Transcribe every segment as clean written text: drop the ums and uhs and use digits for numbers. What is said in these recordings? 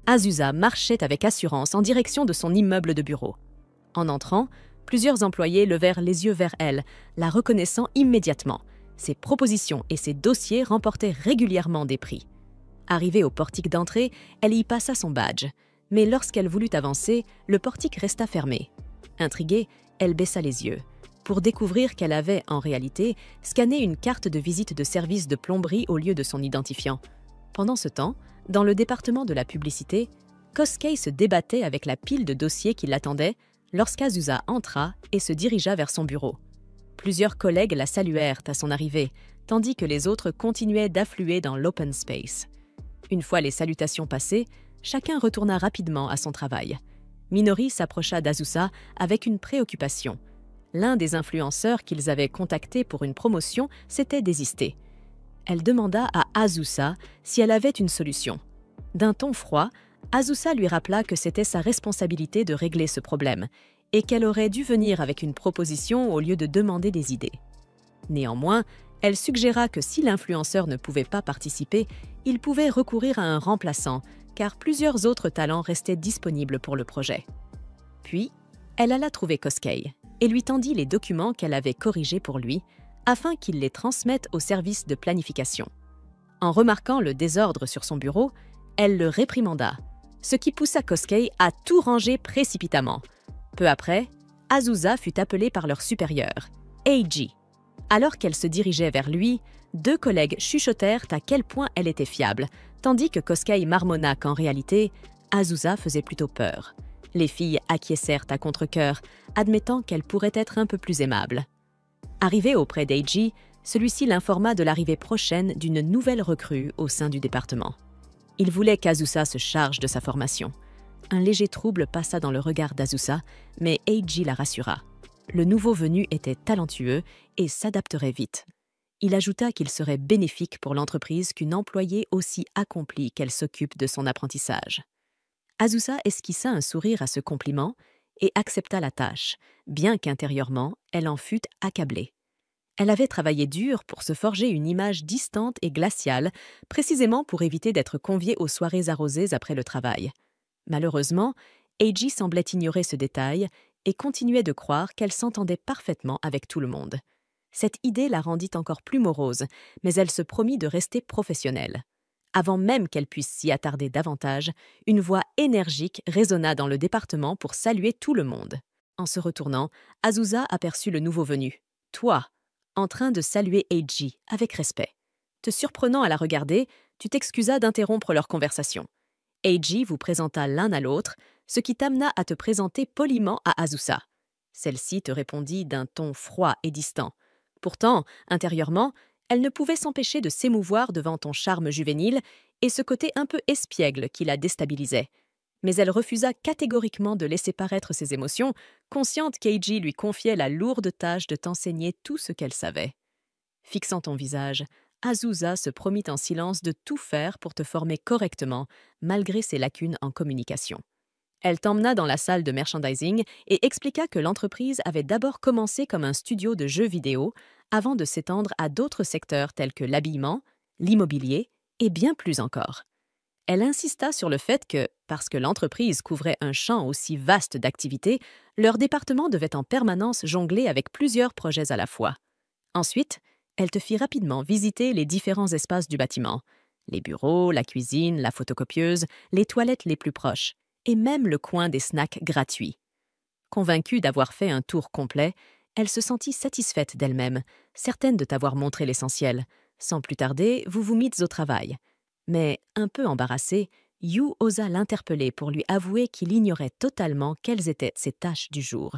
Azusa marchait avec assurance en direction de son immeuble de bureau. En entrant, plusieurs employés levèrent les yeux vers elle, la reconnaissant immédiatement. Ses propositions et ses dossiers remportaient régulièrement des prix. Arrivée au portique d'entrée, elle y passa son badge. Mais lorsqu'elle voulut avancer, le portique resta fermé. Intriguée, elle baissa les yeux, pour découvrir qu'elle avait, en réalité, scanné une carte de visite de service de plomberie au lieu de son identifiant. Pendant ce temps, dans le département de la publicité, Koskei se débattait avec la pile de dossiers qui l'attendait lorsqu'Azusa entra et se dirigea vers son bureau. Plusieurs collègues la saluèrent à son arrivée, tandis que les autres continuaient d'affluer dans l'open space. Une fois les salutations passées, chacun retourna rapidement à son travail. Minori s'approcha d'Azusa avec une préoccupation. L'un des influenceurs qu'ils avaient contacté pour une promotion s'était désisté. Elle demanda à Azusa si elle avait une solution. D'un ton froid, Azusa lui rappela que c'était sa responsabilité de régler ce problème et qu'elle aurait dû venir avec une proposition au lieu de demander des idées. Néanmoins, elle suggéra que si l'influenceur ne pouvait pas participer, il pouvait recourir à un remplaçant, car plusieurs autres talents restaient disponibles pour le projet. Puis, elle alla trouver Koskei et lui tendit les documents qu'elle avait corrigés pour lui, afin qu'il les transmette au service de planification. En remarquant le désordre sur son bureau, elle le réprimanda, ce qui poussa Koskei à tout ranger précipitamment. Peu après, Azusa fut appelée par leur supérieur, Eiji. Alors qu'elle se dirigeait vers lui, deux collègues chuchotèrent à quel point elle était fiable, tandis que Koskei marmonna qu'en réalité, Azusa faisait plutôt peur. Les filles acquiescèrent à contre-cœur, admettant qu'elle pourrait être un peu plus aimable. Arrivée auprès d'Eiji, celui-ci l'informa de l'arrivée prochaine d'une nouvelle recrue au sein du département. Il voulait qu'Azusa se charge de sa formation. Un léger trouble passa dans le regard d'Azusa, mais Eiji la rassura. Le nouveau venu était talentueux et s'adapterait vite. Il ajouta qu'il serait bénéfique pour l'entreprise qu'une employée aussi accomplie qu'elle s'occupe de son apprentissage. Azusa esquissa un sourire à ce compliment et accepta la tâche, bien qu'intérieurement, elle en fût accablée. Elle avait travaillé dur pour se forger une image distante et glaciale, précisément pour éviter d'être conviée aux soirées arrosées après le travail. Malheureusement, Eiji semblait ignorer ce détail et continuait de croire qu'elle s'entendait parfaitement avec tout le monde. Cette idée la rendit encore plus morose, mais elle se promit de rester professionnelle. Avant même qu'elle puisse s'y attarder davantage, une voix énergique résonna dans le département pour saluer tout le monde. En se retournant, Azusa aperçut le nouveau venu, Toi, en train de saluer Eiji avec respect. Te surprenant à la regarder, tu t'excusas d'interrompre leur conversation. Eiji vous présenta l'un à l'autre, ce qui t'amena à te présenter poliment à Azusa. Celle-ci te répondit d'un ton froid et distant. Pourtant, intérieurement, elle ne pouvait s'empêcher de s'émouvoir devant ton charme juvénile et ce côté un peu espiègle qui la déstabilisait. Mais elle refusa catégoriquement de laisser paraître ses émotions, consciente qu'Eiji lui confiait la lourde tâche de t'enseigner tout ce qu'elle savait. Fixant ton visage, Azusa se promit en silence de tout faire pour te former correctement, malgré ses lacunes en communication. Elle t'emmena dans la salle de merchandising et expliqua que l'entreprise avait d'abord commencé comme un studio de jeux vidéo avant de s'étendre à d'autres secteurs tels que l'habillement, l'immobilier et bien plus encore. Elle insista sur le fait que, parce que l'entreprise couvrait un champ aussi vaste d'activités, leur département devait en permanence jongler avec plusieurs projets à la fois. Ensuite, elle te fit rapidement visiter les différents espaces du bâtiment, les bureaux, la cuisine, la photocopieuse, les toilettes les plus proches, et même le coin des snacks gratuits. Convaincue d'avoir fait un tour complet, elle se sentit satisfaite d'elle-même, certaine de t'avoir montré l'essentiel. Sans plus tarder, vous vous mîtes au travail. Mais, un peu embarrassée, Yu osa l'interpeller pour lui avouer qu'il ignorait totalement quelles étaient ses tâches du jour.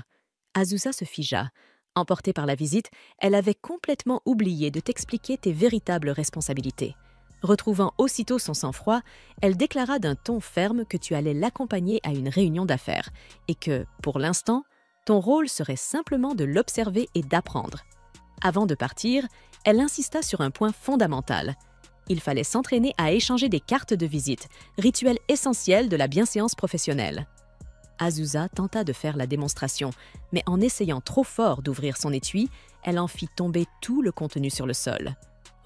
Azusa se figea. Emportée par la visite, elle avait complètement oublié de t'expliquer tes véritables responsabilités. Retrouvant aussitôt son sang-froid, elle déclara d'un ton ferme que tu allais l'accompagner à une réunion d'affaires et que, pour l'instant, ton rôle serait simplement de l'observer et d'apprendre. Avant de partir, elle insista sur un point fondamental. Il fallait s'entraîner à échanger des cartes de visite, rituel essentiel de la bienséance professionnelle. Azusa tenta de faire la démonstration, mais en essayant trop fort d'ouvrir son étui, elle en fit tomber tout le contenu sur le sol.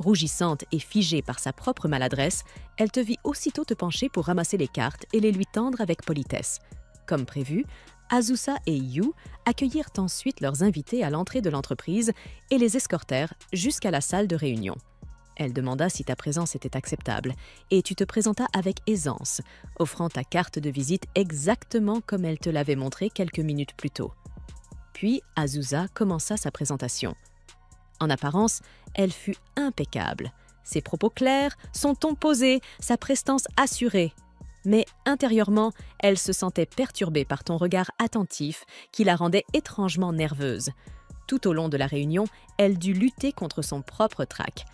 Rougissante et figée par sa propre maladresse, elle te vit aussitôt te pencher pour ramasser les cartes et les lui tendre avec politesse. Comme prévu, Azusa et Yu accueillirent ensuite leurs invités à l'entrée de l'entreprise et les escortèrent jusqu'à la salle de réunion. Elle demanda si ta présence était acceptable et tu te présentas avec aisance, offrant ta carte de visite exactement comme elle te l'avait montré quelques minutes plus tôt. Puis Azusa commença sa présentation. En apparence, elle fut impeccable. Ses propos clairs, son ton posé, sa prestance assurée. Mais intérieurement, elle se sentait perturbée par ton regard attentif qui la rendait étrangement nerveuse. Tout au long de la réunion, elle dut lutter contre son propre trac.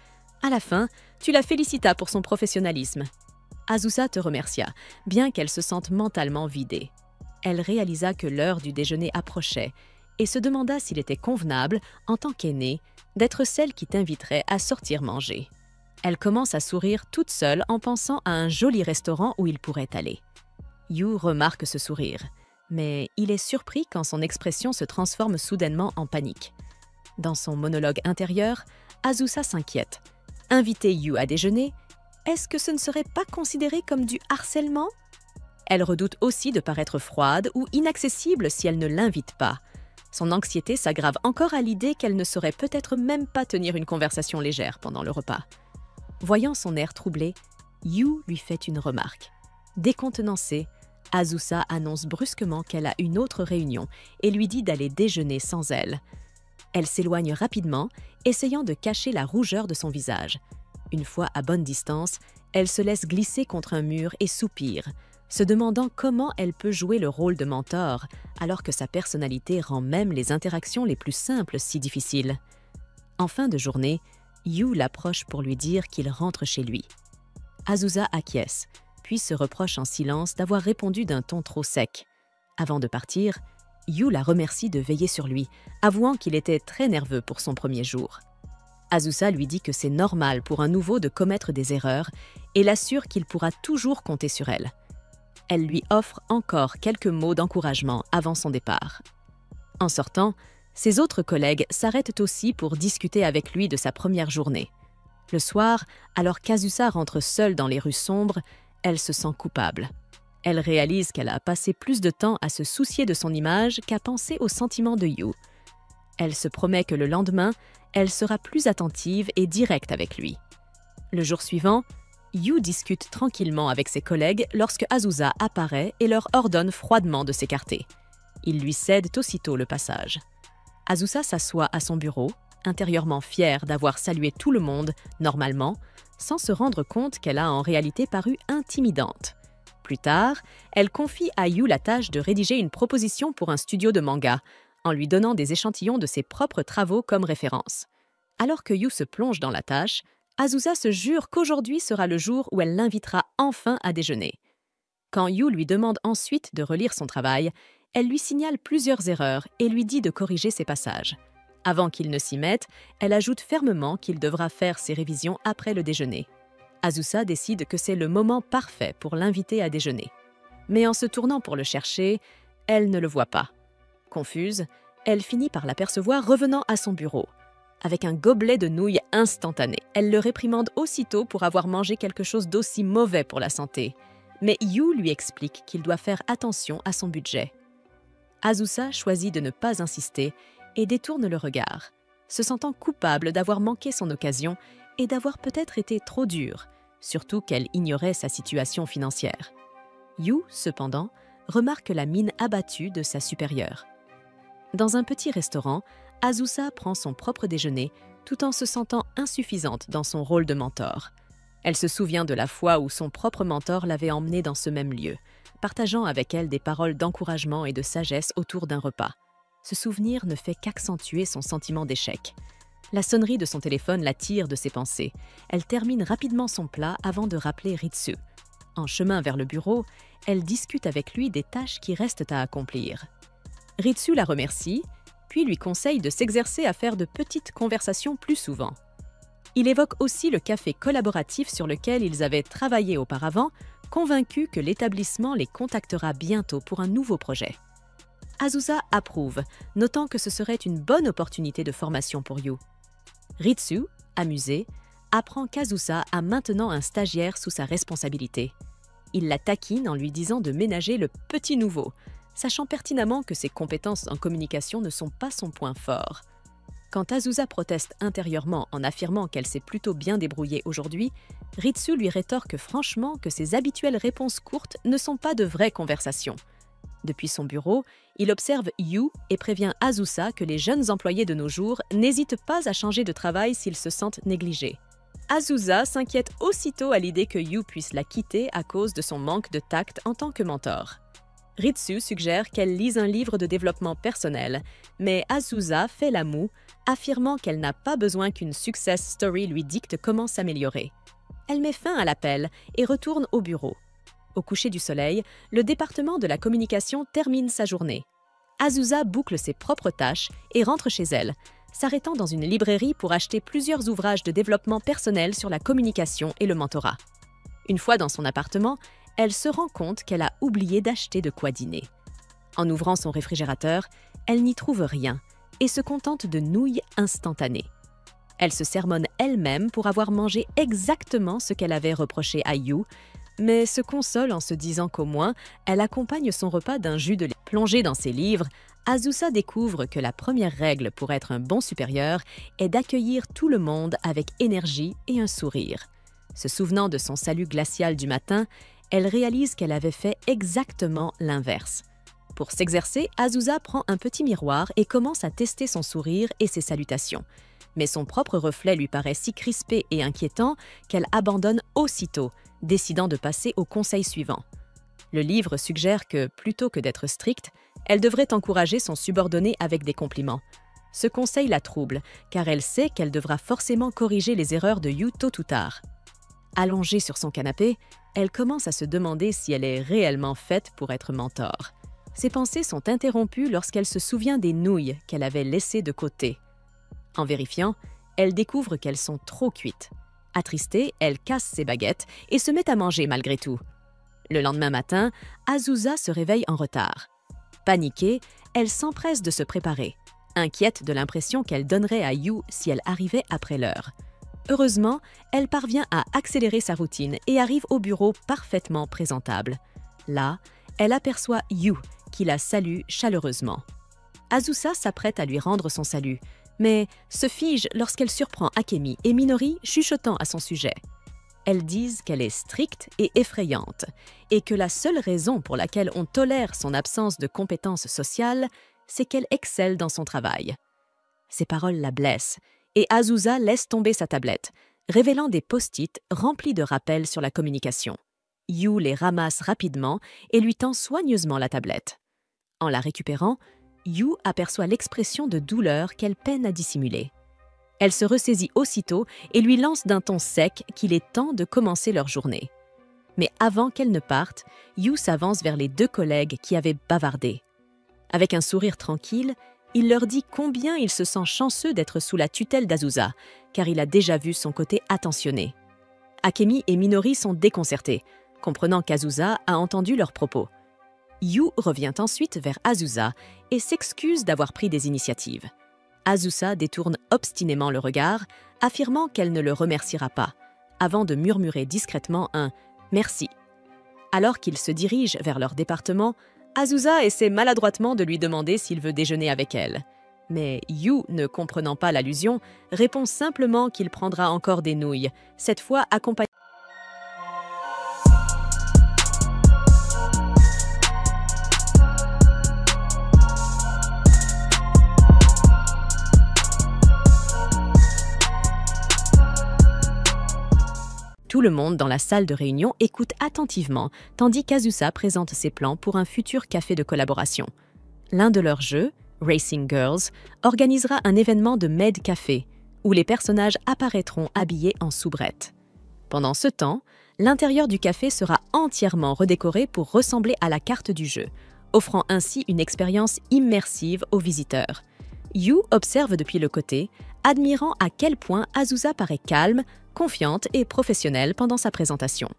À la fin, tu la félicitas pour son professionnalisme. Azusa te remercia, bien qu'elle se sente mentalement vidée. Elle réalisa que l'heure du déjeuner approchait et se demanda s'il était convenable, en tant qu'aînée, d'être celle qui t'inviterait à sortir manger. Elle commence à sourire toute seule en pensant à un joli restaurant où il pourrait aller. Yu remarque ce sourire, mais il est surpris quand son expression se transforme soudainement en panique. Dans son monologue intérieur, Azusa s'inquiète. Inviter Yu à déjeuner, est-ce que ce ne serait pas considéré comme du harcèlement? Elle redoute aussi de paraître froide ou inaccessible si elle ne l'invite pas. Son anxiété s'aggrave encore à l'idée qu'elle ne saurait peut-être même pas tenir une conversation légère pendant le repas. Voyant son air troublé, Yu lui fait une remarque. Décontenancée, Azusa annonce brusquement qu'elle a une autre réunion et lui dit d'aller déjeuner sans elle. Elle s'éloigne rapidement, essayant de cacher la rougeur de son visage. Une fois à bonne distance, elle se laisse glisser contre un mur et soupire, se demandant comment elle peut jouer le rôle de mentor, alors que sa personnalité rend même les interactions les plus simples si difficiles. En fin de journée, Yu l'approche pour lui dire qu'il rentre chez lui. Azusa acquiesce, puis se reproche en silence d'avoir répondu d'un ton trop sec. Avant de partir, Yu la remercie de veiller sur lui, avouant qu'il était très nerveux pour son premier jour. Azusa lui dit que c'est normal pour un nouveau de commettre des erreurs et l'assure qu'il pourra toujours compter sur elle. Elle lui offre encore quelques mots d'encouragement avant son départ. En sortant, ses autres collègues s'arrêtent aussi pour discuter avec lui de sa première journée. Le soir, alors qu'Azusa rentre seule dans les rues sombres, elle se sent coupable. Elle réalise qu'elle a passé plus de temps à se soucier de son image qu'à penser aux sentiments de Yu. Elle se promet que le lendemain, elle sera plus attentive et directe avec lui. Le jour suivant, Yu discute tranquillement avec ses collègues lorsque Azusa apparaît et leur ordonne froidement de s'écarter. Ils lui cèdent aussitôt le passage. Azusa s'assoit à son bureau, intérieurement fière d'avoir salué tout le monde, normalement, sans se rendre compte qu'elle a en réalité paru intimidante. Plus tard, elle confie à Yu la tâche de rédiger une proposition pour un studio de manga, en lui donnant des échantillons de ses propres travaux comme référence. Alors que Yu se plonge dans la tâche, Azusa se jure qu'aujourd'hui sera le jour où elle l'invitera enfin à déjeuner. Quand Yu lui demande ensuite de relire son travail, elle lui signale plusieurs erreurs et lui dit de corriger ses passages. Avant qu'il ne s'y mette, elle ajoute fermement qu'il devra faire ses révisions après le déjeuner. Azusa décide que c'est le moment parfait pour l'inviter à déjeuner. Mais en se tournant pour le chercher, elle ne le voit pas. Confuse, elle finit par l'apercevoir revenant à son bureau, avec un gobelet de nouilles instantané. Elle le réprimande aussitôt pour avoir mangé quelque chose d'aussi mauvais pour la santé. Mais Yu lui explique qu'il doit faire attention à son budget. Azusa choisit de ne pas insister et détourne le regard, se sentant coupable d'avoir manqué son occasion et d'avoir peut-être été trop dure, surtout qu'elle ignorait sa situation financière. Yu, cependant, remarque la mine abattue de sa supérieure. Dans un petit restaurant, Azusa prend son propre déjeuner tout en se sentant insuffisante dans son rôle de mentor. Elle se souvient de la fois où son propre mentor l'avait emmenée dans ce même lieu, partageant avec elle des paroles d'encouragement et de sagesse autour d'un repas. Ce souvenir ne fait qu'accentuer son sentiment d'échec. La sonnerie de son téléphone la tire de ses pensées. Elle termine rapidement son plat avant de rappeler Ritsu. En chemin vers le bureau, elle discute avec lui des tâches qui restent à accomplir. Ritsu la remercie, puis lui conseille de s'exercer à faire de petites conversations plus souvent. Il évoque aussi le café collaboratif sur lequel ils avaient travaillé auparavant, convaincus que l'établissement les contactera bientôt pour un nouveau projet. Azusa approuve, notant que ce serait une bonne opportunité de formation pour Yu. Ritsu, amusé, apprend qu'Azusa a maintenant un stagiaire sous sa responsabilité. Il la taquine en lui disant de ménager le petit nouveau, sachant pertinemment que ses compétences en communication ne sont pas son point fort. Quand Azusa proteste intérieurement en affirmant qu'elle s'est plutôt bien débrouillée aujourd'hui, Ritsu lui rétorque franchement que ses habituelles réponses courtes ne sont pas de vraies conversations. Depuis son bureau, il observe Yu et prévient Azusa que les jeunes employés de nos jours n'hésitent pas à changer de travail s'ils se sentent négligés. Azusa s'inquiète aussitôt à l'idée que Yu puisse la quitter à cause de son manque de tact en tant que mentor. Ritsu suggère qu'elle lise un livre de développement personnel, mais Azusa fait la moue, affirmant qu'elle n'a pas besoin qu'une success story lui dicte comment s'améliorer. Elle met fin à l'appel et retourne au bureau. Au coucher du soleil, le département de la communication termine sa journée. Azusa boucle ses propres tâches et rentre chez elle, s'arrêtant dans une librairie pour acheter plusieurs ouvrages de développement personnel sur la communication et le mentorat. Une fois dans son appartement, elle se rend compte qu'elle a oublié d'acheter de quoi dîner. En ouvrant son réfrigérateur, elle n'y trouve rien et se contente de nouilles instantanées. Elle se sermonne elle-même pour avoir mangé exactement ce qu'elle avait reproché à Yu, mais se console en se disant qu'au moins, elle accompagne son repas d'un jus de lait. Plongée dans ses livres, Azusa découvre que la première règle pour être un bon supérieur est d'accueillir tout le monde avec énergie et un sourire. Se souvenant de son salut glacial du matin, elle réalise qu'elle avait fait exactement l'inverse. Pour s'exercer, Azusa prend un petit miroir et commence à tester son sourire et ses salutations. Mais son propre reflet lui paraît si crispé et inquiétant qu'elle abandonne aussitôt, décidant de passer au conseil suivant. Le livre suggère que, plutôt que d'être stricte, elle devrait encourager son subordonné avec des compliments. Ce conseil la trouble, car elle sait qu'elle devra forcément corriger les erreurs de Yu tôt ou tard. Allongée sur son canapé, elle commence à se demander si elle est réellement faite pour être mentor. Ses pensées sont interrompues lorsqu'elle se souvient des nouilles qu'elle avait laissées de côté. En vérifiant, elle découvre qu'elles sont trop cuites. Attristée, elle casse ses baguettes et se met à manger malgré tout. Le lendemain matin, Azusa se réveille en retard. Paniquée, elle s'empresse de se préparer, inquiète de l'impression qu'elle donnerait à Yu si elle arrivait après l'heure. Heureusement, elle parvient à accélérer sa routine et arrive au bureau parfaitement présentable. Là, elle aperçoit Yu, qui la salue chaleureusement. Azusa s'apprête à lui rendre son salut, mais se fige lorsqu'elle surprend Akemi et Minori chuchotant à son sujet. Elles disent qu'elle est stricte et effrayante, et que la seule raison pour laquelle on tolère son absence de compétences sociales, c'est qu'elle excelle dans son travail. Ces paroles la blessent, et Azusa laisse tomber sa tablette, révélant des post-it remplis de rappels sur la communication. Yu les ramasse rapidement et lui tend soigneusement la tablette. En la récupérant, Yu aperçoit l'expression de douleur qu'elle peine à dissimuler. Elle se ressaisit aussitôt et lui lance d'un ton sec qu'il est temps de commencer leur journée. Mais avant qu'elle ne parte, Yu s'avance vers les deux collègues qui avaient bavardé. Avec un sourire tranquille, il leur dit combien il se sent chanceux d'être sous la tutelle d'Azusa, car il a déjà vu son côté attentionné. Akemi et Minori sont déconcertés, comprenant qu'Azusa a entendu leurs propos. Yu revient ensuite vers Azusa et s'excuse d'avoir pris des initiatives. Azusa détourne obstinément le regard, affirmant qu'elle ne le remerciera pas, avant de murmurer discrètement un « merci ». Alors qu'ils se dirigent vers leur département, Azusa essaie maladroitement de lui demander s'il veut déjeuner avec elle. Mais Yu, ne comprenant pas l'allusion, répond simplement qu'il prendra encore des nouilles, cette fois accompagné. Tout le monde dans la salle de réunion écoute attentivement, tandis qu'Azusa présente ses plans pour un futur café de collaboration. L'un de leurs jeux, Racing Girls, organisera un événement de Med Café, où les personnages apparaîtront habillés en soubrette. Pendant ce temps, l'intérieur du café sera entièrement redécoré pour ressembler à la carte du jeu, offrant ainsi une expérience immersive aux visiteurs. Yu observe depuis le côté, admirant à quel point Azusa paraît calme, confiante et professionnelle pendant sa présentation.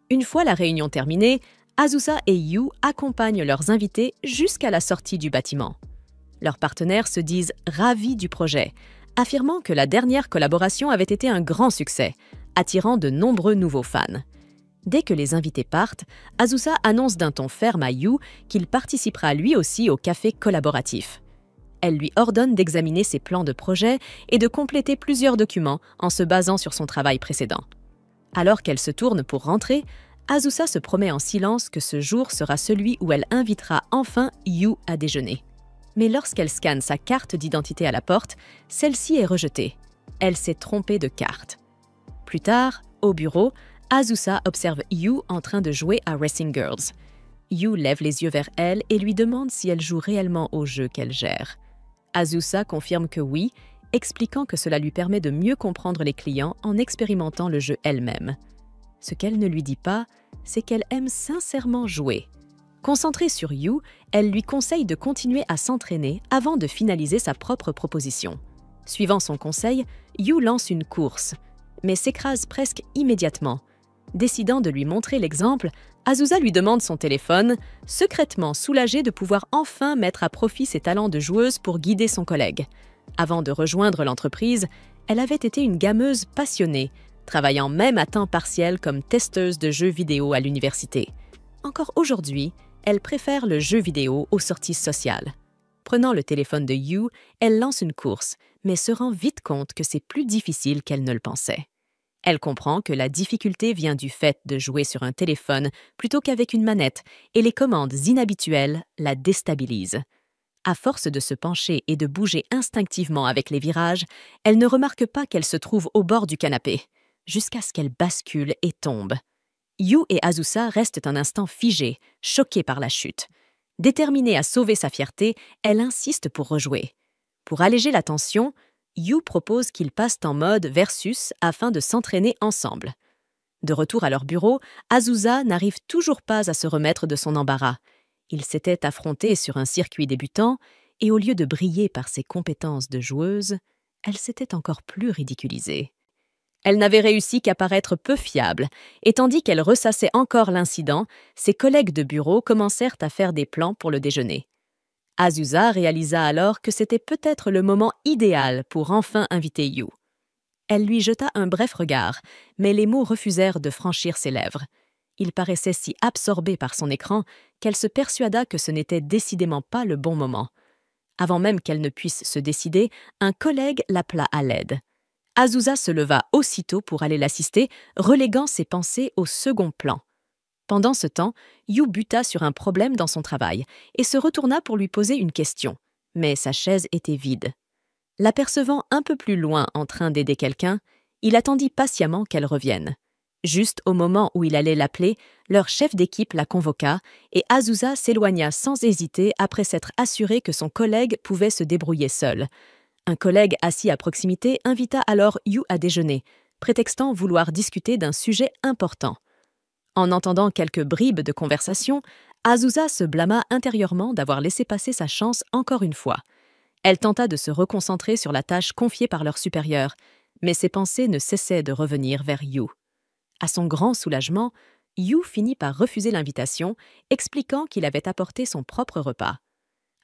Une fois la réunion terminée, Azusa et Yu accompagnent leurs invités jusqu'à la sortie du bâtiment. Leurs partenaires se disent ravis du projet, affirmant que la dernière collaboration avait été un grand succès, attirant de nombreux nouveaux fans. Dès que les invités partent, Azusa annonce d'un ton ferme à Yu qu'il participera lui aussi au café collaboratif. Elle lui ordonne d'examiner ses plans de projet et de compléter plusieurs documents en se basant sur son travail précédent. Alors qu'elle se tourne pour rentrer, Azusa se promet en silence que ce jour sera celui où elle invitera enfin Yu à déjeuner. Mais lorsqu'elle scanne sa carte d'identité à la porte, celle-ci est rejetée. Elle s'est trompée de carte. Plus tard, au bureau, Azusa observe Yu en train de jouer à Racing Girls. Yu lève les yeux vers elle et lui demande si elle joue réellement au jeu qu'elle gère. Azusa confirme que oui, expliquant que cela lui permet de mieux comprendre les clients en expérimentant le jeu elle-même. Ce qu'elle ne lui dit pas, c'est qu'elle aime sincèrement jouer. Concentrée sur Yu, elle lui conseille de continuer à s'entraîner avant de finaliser sa propre proposition. Suivant son conseil, Yu lance une course, mais s'écrase presque immédiatement. Décidant de lui montrer l'exemple, Azusa lui demande son téléphone, secrètement soulagée de pouvoir enfin mettre à profit ses talents de joueuse pour guider son collègue. Avant de rejoindre l'entreprise, elle avait été une gameuse passionnée, travaillant même à temps partiel comme testeuse de jeux vidéo à l'université. Encore aujourd'hui, elle préfère le jeu vidéo aux sorties sociales. Prenant le téléphone de Yu, elle lance une course, mais se rend vite compte que c'est plus difficile qu'elle ne le pensait. Elle comprend que la difficulté vient du fait de jouer sur un téléphone plutôt qu'avec une manette, et les commandes inhabituelles la déstabilisent. À force de se pencher et de bouger instinctivement avec les virages, elle ne remarque pas qu'elle se trouve au bord du canapé, jusqu'à ce qu'elle bascule et tombe. Yu et Azusa restent un instant figés, choqués par la chute. Déterminée à sauver sa fierté, elle insiste pour rejouer. Pour alléger la tension, Yu propose qu'ils passent en mode versus afin de s'entraîner ensemble. De retour à leur bureau, Azusa n'arrive toujours pas à se remettre de son embarras. Ils s'étaient affrontés sur un circuit débutant et au lieu de briller par ses compétences de joueuse, elle s'était encore plus ridiculisée. Elle n'avait réussi qu'à paraître peu fiable, et tandis qu'elle ressassait encore l'incident, ses collègues de bureau commencèrent à faire des plans pour le déjeuner. Azusa réalisa alors que c'était peut-être le moment idéal pour enfin inviter Yu. Elle lui jeta un bref regard, mais les mots refusèrent de franchir ses lèvres. Il paraissait si absorbé par son écran qu'elle se persuada que ce n'était décidément pas le bon moment. Avant même qu'elle ne puisse se décider, un collègue l'appela à l'aide. Azusa se leva aussitôt pour aller l'assister, reléguant ses pensées au second plan. Pendant ce temps, Yu buta sur un problème dans son travail et se retourna pour lui poser une question, mais sa chaise était vide. L'apercevant un peu plus loin en train d'aider quelqu'un, il attendit patiemment qu'elle revienne. Juste au moment où il allait l'appeler, leur chef d'équipe la convoqua et Azusa s'éloigna sans hésiter après s'être assuré que son collègue pouvait se débrouiller seul. Un collègue assis à proximité invita alors Yu à déjeuner, prétextant vouloir discuter d'un sujet important. En entendant quelques bribes de conversation, Azusa se blâma intérieurement d'avoir laissé passer sa chance encore une fois. Elle tenta de se reconcentrer sur la tâche confiée par leur supérieur, mais ses pensées ne cessaient de revenir vers Yu. À son grand soulagement, Yu finit par refuser l'invitation, expliquant qu'il avait apporté son propre repas.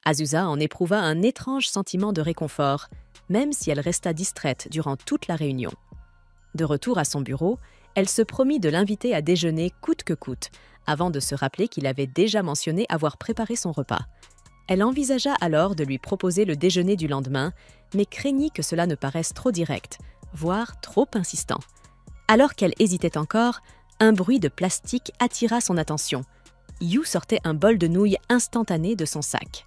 Azusa en éprouva un étrange sentiment de réconfort, même si elle resta distraite durant toute la réunion. De retour à son bureau, elle se promit de l'inviter à déjeuner coûte que coûte, avant de se rappeler qu'il avait déjà mentionné avoir préparé son repas. Elle envisagea alors de lui proposer le déjeuner du lendemain, mais craignit que cela ne paraisse trop direct, voire trop insistant. Alors qu'elle hésitait encore, un bruit de plastique attira son attention. Yu sortait un bol de nouilles instantané de son sac.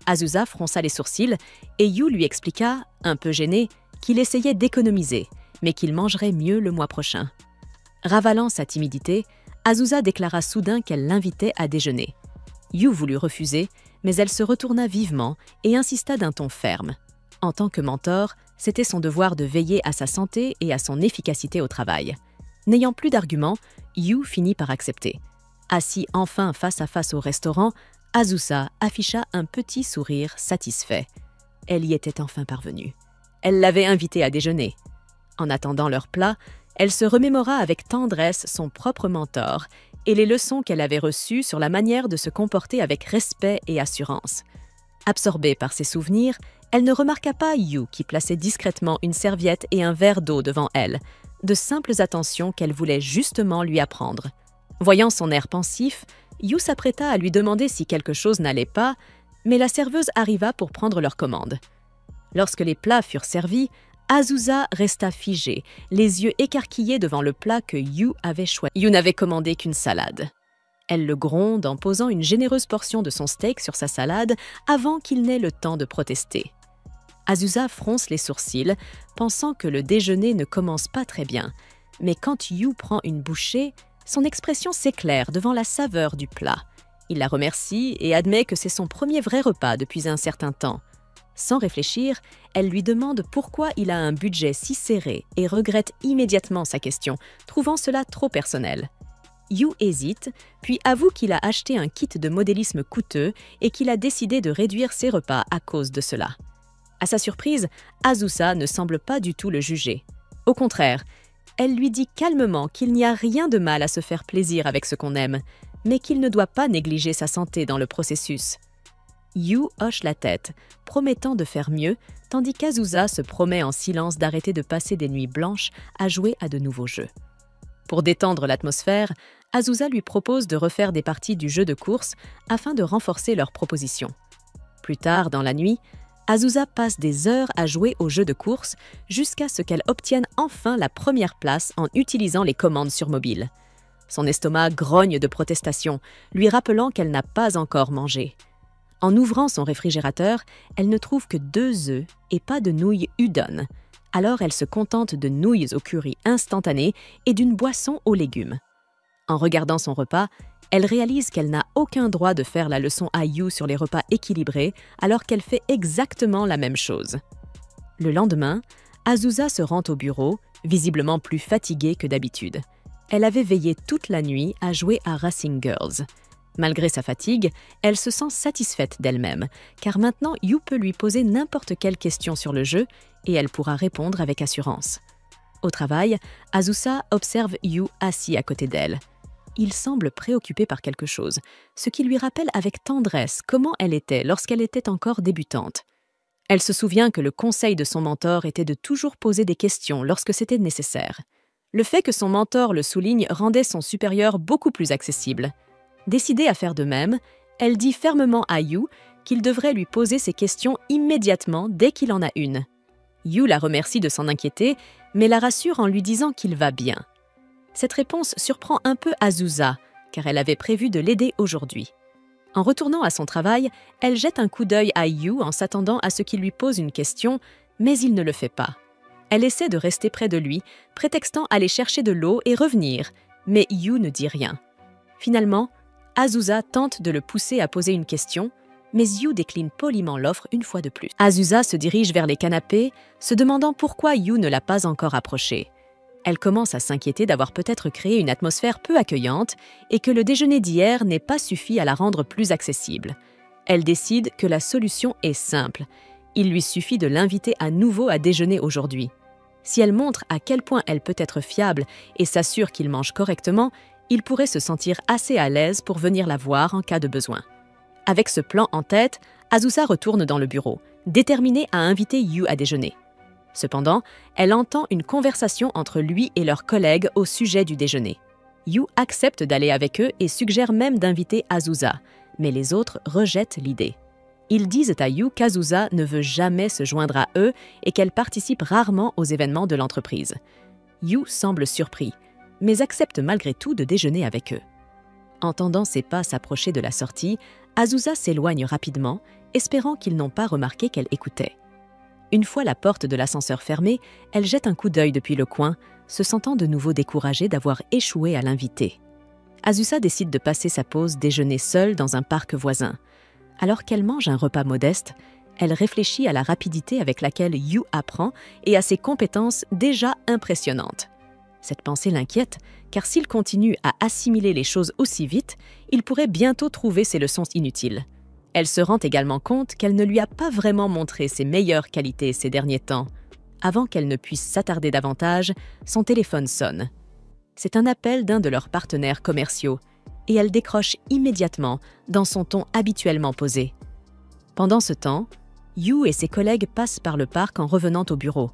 Azusa fronça les sourcils et Yu lui expliqua, un peu gêné, qu'il essayait d'économiser, mais qu'il mangerait mieux le mois prochain. Ravalant sa timidité, Azusa déclara soudain qu'elle l'invitait à déjeuner. Yu voulut refuser, mais elle se retourna vivement et insista d'un ton ferme. En tant que mentor, c'était son devoir de veiller à sa santé et à son efficacité au travail. N'ayant plus d'arguments, Yu finit par accepter. Assis enfin face à face au restaurant, Azusa afficha un petit sourire satisfait. Elle y était enfin parvenue. Elle l'avait invité à déjeuner. En attendant leur plat, elle se remémora avec tendresse son propre mentor et les leçons qu'elle avait reçues sur la manière de se comporter avec respect et assurance. Absorbée par ses souvenirs, Elle ne remarqua pas Yu qui plaçait discrètement une serviette et un verre d'eau devant elle, de simples attentions qu'elle voulait justement lui apprendre. Voyant son air pensif, Yu s'apprêta à lui demander si quelque chose n'allait pas, mais la serveuse arriva pour prendre leur commande. Lorsque les plats furent servis, Azusa resta figée, les yeux écarquillés devant le plat que Yu avait choisi. Yu n'avait commandé qu'une salade. Elle le gronde en posant une généreuse portion de son steak sur sa salade avant qu'il n'ait le temps de protester. Azusa fronce les sourcils, pensant que le déjeuner ne commence pas très bien. Mais quand Yu prend une bouchée, son expression s'éclaire devant la saveur du plat. Il la remercie et admet que c'est son premier vrai repas depuis un certain temps. Sans réfléchir, elle lui demande pourquoi il a un budget si serré et regrette immédiatement sa question, trouvant cela trop personnel. Yu hésite, puis avoue qu'il a acheté un kit de modélisme coûteux et qu'il a décidé de réduire ses repas à cause de cela. À sa surprise, Azusa ne semble pas du tout le juger. Au contraire, elle lui dit calmement qu'il n'y a rien de mal à se faire plaisir avec ce qu'on aime, mais qu'il ne doit pas négliger sa santé dans le processus. Yu hoche la tête, promettant de faire mieux, tandis qu'Azusa se promet en silence d'arrêter de passer des nuits blanches à jouer à de nouveaux jeux. Pour détendre l'atmosphère, Azusa lui propose de refaire des parties du jeu de course afin de renforcer leur proposition. Plus tard dans la nuit, Azusa passe des heures à jouer au jeu de course jusqu'à ce qu'elle obtienne enfin la première place en utilisant les commandes sur mobile. Son estomac grogne de protestation, lui rappelant qu'elle n'a pas encore mangé. En ouvrant son réfrigérateur, elle ne trouve que 2 œufs et pas de nouilles udon. Alors elle se contente de nouilles au curry instantané et d'une boisson aux légumes. En regardant son repas, elle réalise qu'elle n'a aucun droit de faire la leçon à Yu sur les repas équilibrés alors qu'elle fait exactement la même chose. Le lendemain, Azusa se rend au bureau, visiblement plus fatiguée que d'habitude. Elle avait veillé toute la nuit à jouer à Racing Girls. Malgré sa fatigue, elle se sent satisfaite d'elle-même, car maintenant Yu peut lui poser n'importe quelle question sur le jeu et elle pourra répondre avec assurance. Au travail, Azusa observe Yu assis à côté d'elle. Il semble préoccupé par quelque chose, ce qui lui rappelle avec tendresse comment elle était lorsqu'elle était encore débutante. Elle se souvient que le conseil de son mentor était de toujours poser des questions lorsque c'était nécessaire. Le fait que son mentor le souligne rendait son supérieur beaucoup plus accessible. Décidée à faire de même, elle dit fermement à Yu qu'il devrait lui poser ses questions immédiatement dès qu'il en a une. Yu la remercie de s'en inquiéter, mais la rassure en lui disant qu'il va bien. Cette réponse surprend un peu Azusa, car elle avait prévu de l'aider aujourd'hui. En retournant à son travail, elle jette un coup d'œil à Yu en s'attendant à ce qu'il lui pose une question, mais il ne le fait pas. Elle essaie de rester près de lui, prétextant aller chercher de l'eau et revenir, mais Yu ne dit rien. Finalement, Azusa tente de le pousser à poser une question, mais Yu décline poliment l'offre une fois de plus. Azusa se dirige vers les canapés, se demandant pourquoi Yu ne l'a pas encore approché. Elle commence à s'inquiéter d'avoir peut-être créé une atmosphère peu accueillante et que le déjeuner d'hier n'ait pas suffi à la rendre plus accessible. Elle décide que la solution est simple. Il lui suffit de l'inviter à nouveau à déjeuner aujourd'hui. Si elle montre à quel point elle peut être fiable et s'assure qu'il mange correctement, il pourrait se sentir assez à l'aise pour venir la voir en cas de besoin. Avec ce plan en tête, Azusa retourne dans le bureau, déterminée à inviter Yu à déjeuner. Cependant, elle entend une conversation entre lui et leurs collègues au sujet du déjeuner. Yu accepte d'aller avec eux et suggère même d'inviter Azusa, mais les autres rejettent l'idée. Ils disent à Yu qu'Azusa ne veut jamais se joindre à eux et qu'elle participe rarement aux événements de l'entreprise. Yu semble surpris, mais accepte malgré tout de déjeuner avec eux. Entendant ses pas s'approcher de la sortie, Azusa s'éloigne rapidement, espérant qu'ils n'ont pas remarqué qu'elle écoutait. Une fois la porte de l'ascenseur fermée, elle jette un coup d'œil depuis le coin, se sentant de nouveau découragée d'avoir échoué à l'inviter. Azusa décide de passer sa pause déjeuner seule dans un parc voisin. Alors qu'elle mange un repas modeste, elle réfléchit à la rapidité avec laquelle Yu apprend et à ses compétences déjà impressionnantes. Cette pensée l'inquiète, car s'il continue à assimiler les choses aussi vite, il pourrait bientôt trouver ses leçons inutiles. Elle se rend également compte qu'elle ne lui a pas vraiment montré ses meilleures qualités ces derniers temps. Avant qu'elle ne puisse s'attarder davantage, son téléphone sonne. C'est un appel d'un de leurs partenaires commerciaux, et elle décroche immédiatement dans son ton habituellement posé. Pendant ce temps, Yu et ses collègues passent par le parc en revenant au bureau.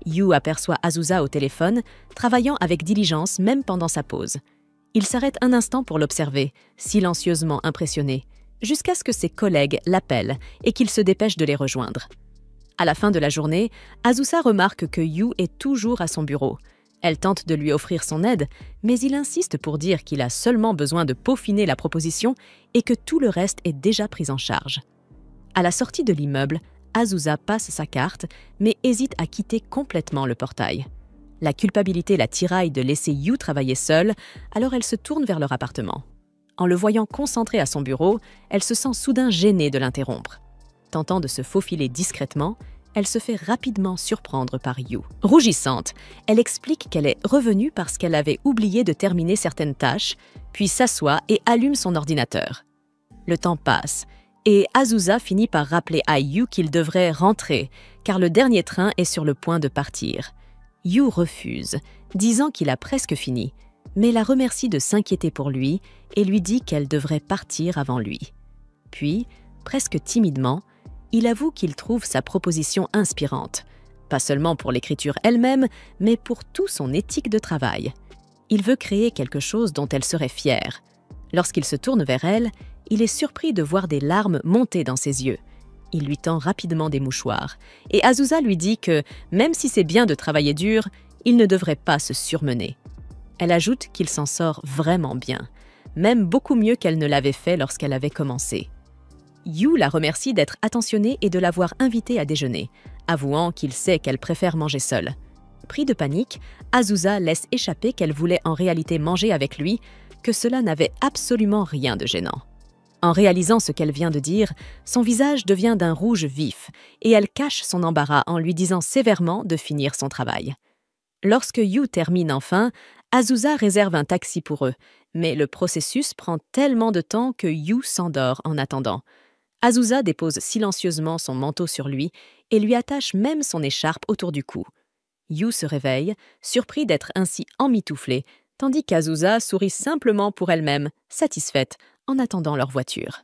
Yu aperçoit Azusa au téléphone, travaillant avec diligence même pendant sa pause. Il s'arrête un instant pour l'observer, silencieusement impressionné, jusqu'à ce que ses collègues l'appellent et qu'il se dépêche de les rejoindre. À la fin de la journée, Azusa remarque que Yu est toujours à son bureau. Elle tente de lui offrir son aide, mais il insiste pour dire qu'il a seulement besoin de peaufiner la proposition et que tout le reste est déjà pris en charge. À la sortie de l'immeuble, Azusa passe sa carte, mais hésite à quitter complètement le portail. La culpabilité la tiraille de laisser Yu travailler seule, alors elle se tourne vers leur appartement. En le voyant concentré à son bureau, elle se sent soudain gênée de l'interrompre. Tentant de se faufiler discrètement, elle se fait rapidement surprendre par Yu. Rougissante, elle explique qu'elle est revenue parce qu'elle avait oublié de terminer certaines tâches, puis s'assoit et allume son ordinateur. Le temps passe, et Azusa finit par rappeler à Yu qu'il devrait rentrer, car le dernier train est sur le point de partir. Yu refuse, disant qu'il a presque fini, mais la remercie de s'inquiéter pour lui et lui dit qu'elle devrait partir avant lui. Puis, presque timidement, il avoue qu'il trouve sa proposition inspirante, pas seulement pour l'écriture elle-même, mais pour tout son éthique de travail. Il veut créer quelque chose dont elle serait fière. Lorsqu'il se tourne vers elle, il est surpris de voir des larmes monter dans ses yeux. Il lui tend rapidement des mouchoirs, et Azusa lui dit que, même si c'est bien de travailler dur, il ne devrait pas se surmener. Elle ajoute qu'il s'en sort vraiment bien, même beaucoup mieux qu'elle ne l'avait fait lorsqu'elle avait commencé. Yu la remercie d'être attentionnée et de l'avoir invitée à déjeuner, avouant qu'il sait qu'elle préfère manger seule. Pris de panique, Azusa laisse échapper qu'elle voulait en réalité manger avec lui, que cela n'avait absolument rien de gênant. En réalisant ce qu'elle vient de dire, son visage devient d'un rouge vif et elle cache son embarras en lui disant sévèrement de finir son travail. Lorsque Yu termine enfin, Azusa réserve un taxi pour eux, mais le processus prend tellement de temps que Yu s'endort en attendant. Azusa dépose silencieusement son manteau sur lui et lui attache même son écharpe autour du cou. Yu se réveille, surpris d'être ainsi emmitouflé, tandis qu'Azusa sourit simplement pour elle-même, satisfaite, en attendant leur voiture.